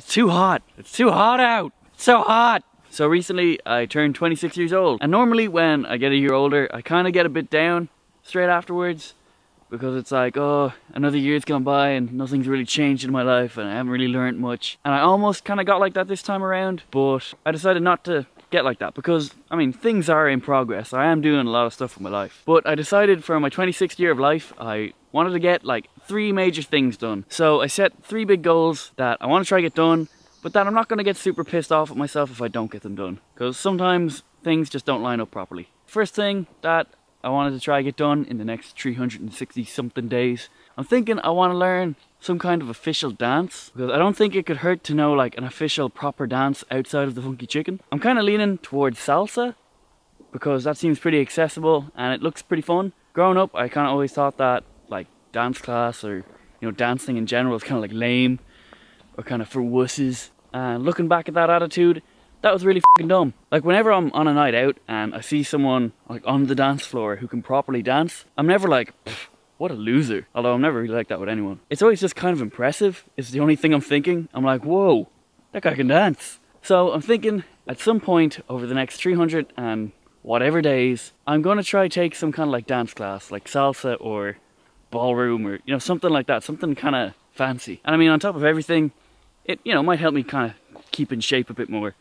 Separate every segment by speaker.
Speaker 1: It's too hot. It's too hot out. It's so hot. So recently I turned 26 years old. And normally when I get a year older, I kind of get a bit down straight afterwards. Because it's like, oh, another year's gone by and nothing's really changed in my life and I haven't really learned much. And I almost kind of got like that this time around, but I decided not to get like that because, I mean, things are in progress. I am doing a lot of stuff with my life. But I decided for my 26th year of life, I wanted to get like 3 major things done. So I set 3 big goals that I want to try to get done, but that I'm not going to get super pissed off at myself if I don't get them done. Because sometimes things just don't line up properly. First thing that I wanted to try to get done in the next 360 something days. I'm thinking I want to learn some kind of official dance because I don't think it could hurt to know like an official proper dance outside of the Funky Chicken. I'm kind of leaning towards salsa because that seems pretty accessible and it looks pretty fun. Growing up, I kind of always thought that like dance class or, you know, dancing in general is kind of like lame or kind of for wusses. And looking back at that attitude, that was really fucking dumb. Like whenever I'm on a night out and I see someone like on the dance floor who can properly dance, I'm never like, what a loser. Although I'm never really like that with anyone. It's always just kind of impressive. It's the only thing I'm thinking. I'm like, whoa, that guy can dance. So I'm thinking at some point over the next 300 and whatever days, I'm gonna try take some kind of like dance class, like salsa or ballroom or, you know, something like that, something kind of fancy. And I mean, on top of everything, it, you know, might help me kind of keep in shape a bit more.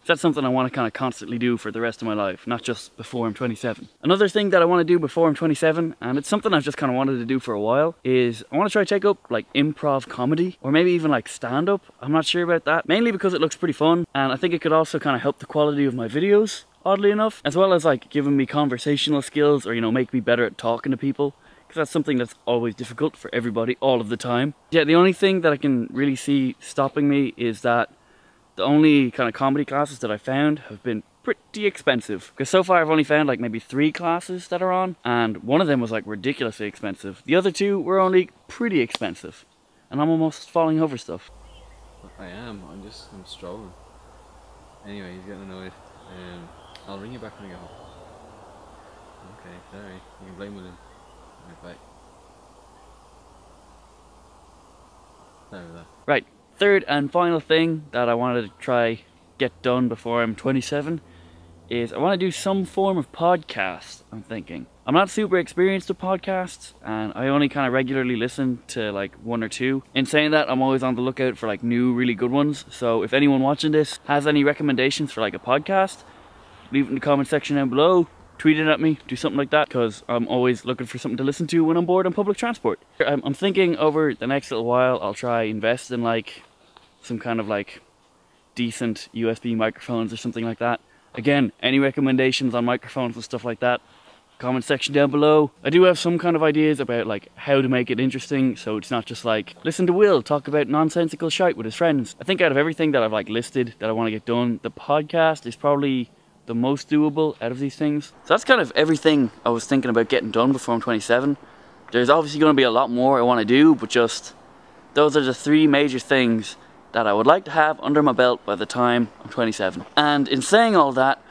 Speaker 1: That's something I want to kind of constantly do for the rest of my life, not just before I'm 27. Another thing that I want to do before I'm 27, and it's something I've just kind of wanted to do for a while, is I want to try to take up like improv comedy, or maybe even like stand-up. I'm not sure about that, mainly because it looks pretty fun, and I think it could also kind of help the quality of my videos, oddly enough, as well as like giving me conversational skills, or, you know, make me better at talking to people, because that's something that's always difficult for everybody all of the time. Yeah, the only thing that I can really see stopping me is that the only kind of comedy classes that I found have been pretty expensive. Because so far I've only found like maybe 3 classes that are on, and one of them was like ridiculously expensive. The other 2 were only pretty expensive. And I'm almost falling over stuff.
Speaker 2: I am, I'm strolling. Anyway, he's getting annoyed. I'll ring you back when I get home. Okay, sorry. You can blame with him. Right, bye. Sorry about that.
Speaker 1: Right. Third and final thing that I wanted to try get done before I'm 27 is I want to do some form of podcast, I'm thinking. I'm not super experienced with podcasts and I only kind of regularly listen to like 1 or 2. In saying that, I'm always on the lookout for like new really good ones. So if anyone watching this has any recommendations for like a podcast, leave it in the comment section down below. Tweet it at me, do something like that, because I'm always looking for something to listen to when I'm bored on public transport. I'm thinking over the next little while I'll try invest in like some kind of like decent USB microphones or something like that. Again, any recommendations on microphones and stuff like that, comment section down below. I do have some kind of ideas about like how to make it interesting, so it's not just like listen to Will talk about nonsensical shite with his friends. I think out of everything that I've like listed that I want to get done, the podcast is probably the most doable out of these things. So that's kind of everything I was thinking about getting done before I'm 27. There's obviously going to be a lot more I want to do, but just those are the 3 major things that I would like to have under my belt by the time I'm 27. And in saying all that,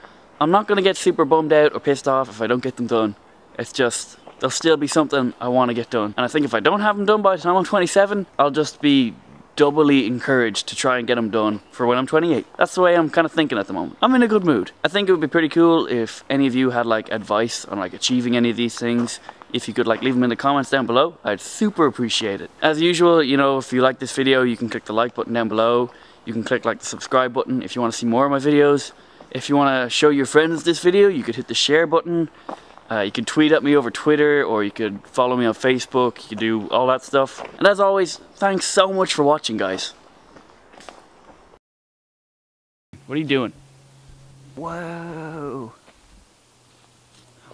Speaker 1: I'm not going to get super bummed out or pissed off if I don't get them done. It's just, they'll still be something I want to get done. And I think if I don't have them done by the time I'm 27, I'll just be doubly encouraged to try and get them done for when I'm 28. That's the way I'm kind of thinking at the moment. I'm in a good mood. I think it would be pretty cool if any of you had like advice on like achieving any of these things. If you could like leave them in the comments down below, I'd super appreciate it. As usual, you know, if you like this video, you can click the like button down below. You can click like the subscribe button if you want to see more of my videos. If you want to show your friends this video, you could hit the share button. You can tweet at me over Twitter, or you could follow me on Facebook. You can do all that stuff. And as always, thanks so much for watching, guys. What are you doing? Whoa.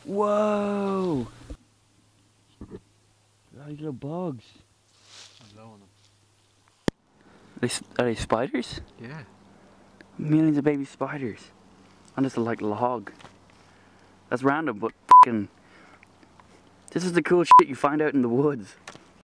Speaker 1: Whoa. These little bugs.
Speaker 2: I'm blowing them.
Speaker 1: Are they spiders?
Speaker 2: Yeah.
Speaker 1: Millions of baby spiders. On just a like log. That's random, but f***ing... This is the cool shit you find out in the woods.